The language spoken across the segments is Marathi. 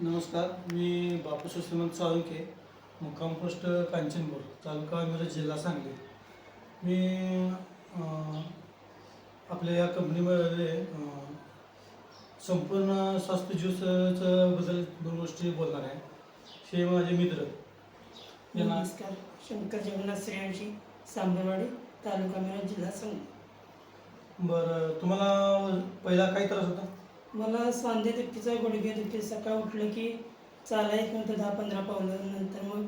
नमस्कार, मी बापूस श्रीमंत साळुंखे, मुक्काम पोस्ट कांचनपूर, तालुका मिरज, जिल्हा सांगली. मी आपल्या या कंपनीमध्ये संपूर्ण स्वास्थ्य ज्यूसचं बद्दल दोन गोष्टी बोलणार आहे. हे माझे मित्र. नमस्कार, शंकर जगन्नाथ श्रेयांशी, सांबरवाडी, तालुका मिरज, जिल्हा सांगली. बरं, तुम्हाला पहिला काय त्रास होता? मला सांधे दुखीचा, गुडघे दुखी, सकाळ उठलं की चालायचं नंतर 10-15 पावलं, नंतर मग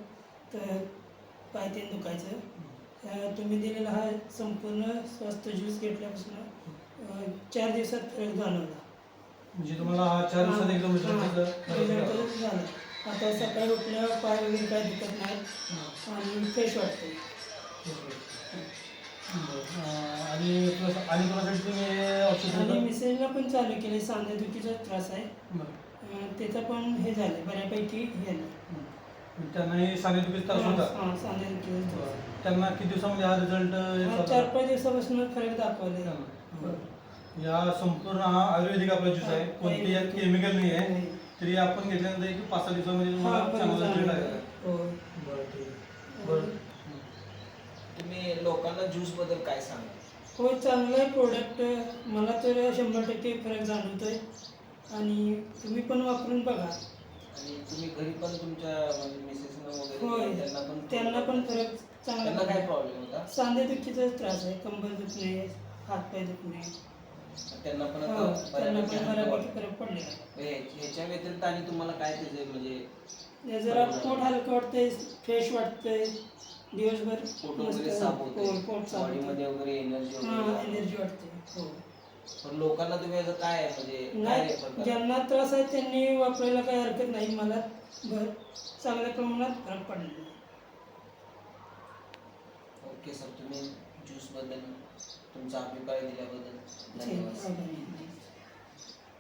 पाय ते दुखायचं. तुम्ही दिलेला हा संपूर्ण स्वास्थ्य ज्यूस घेतल्यापासून 4 दिवसात फरक जाणवला. म्हणजे तुम्हाला हा 4 दिवसात एकदम रिझल्ट झाला. आता सकाळी उठल्यावर पाय वगैरे काय दुखत नाही आणि फ्रेश वाटते. आणि कोणासाठी तुम्ही औषध आणि मिसेसला पण चालू केले. सांधेदुखीचा त्रास आहे, त्याचं पण हे झालं बऱ्यापैकी. हे झालं, त्यांनाही सांधेदुखीचा त्रास होता. सांधेदुखीचा त्रास. त्यांना किती दिवसामध्ये हा रिझल्ट? 4-5 दिवसापासून फरक दाखवले. या संपूर्ण हा आयुर्वेदिक आपला ज्यूस आहे, कोणती यात केमिकल नाही आहे. तरी आपण घेतल्यानंतर एक 5-6 दिवसामध्ये तुम्हाला चांगला रिझल्ट आलेला आहे. बरं, ठीक आहे. बरं, तुम्ही लोकांना ज्यूस बद्दल काय सांगा? हो, चांगलं आहे प्रोडक्ट. मला तर 100% फरक जाणवतोय आणि तुम्ही पण वापरून बघा. आणि तुम्ही घरी पण तुमच्या मिसेसना होय, वगैरे त्यांना पण फरक चांगला. त्यांना काय प्रॉब्लेम होता? सांधेदुखीचा त्रास आहे, कंबर दुखणे, हातपाय दुखणे, त्यांना पण बऱ्यापैकी फरक पडलेला आहे. ह्याच्या व्यतिरिक्त आणि तुम्हाला काय त्याचे म्हणजे जरा पोट हलकं वाटतंय, फ्रेश वाटतंय, दिवसभर पोट वगैरे साफ होते, पोट साफ बॉडीमध्ये वगैरे एनर्जी एनर्जी वाटते. हो, पण लोकांना तुम्ही याचं काय म्हणजे काय रेफर करा? ज्यांना त्रास आहे त्यांनी वापरायला काही हरकत नाही. मला चांगल्या प्रमाणात फरक पडलेला. ओके सर, तुम्ही ज्यूस बद्दल तुमचा अभिप्राय दिल्याबद्दल धन्यवाद.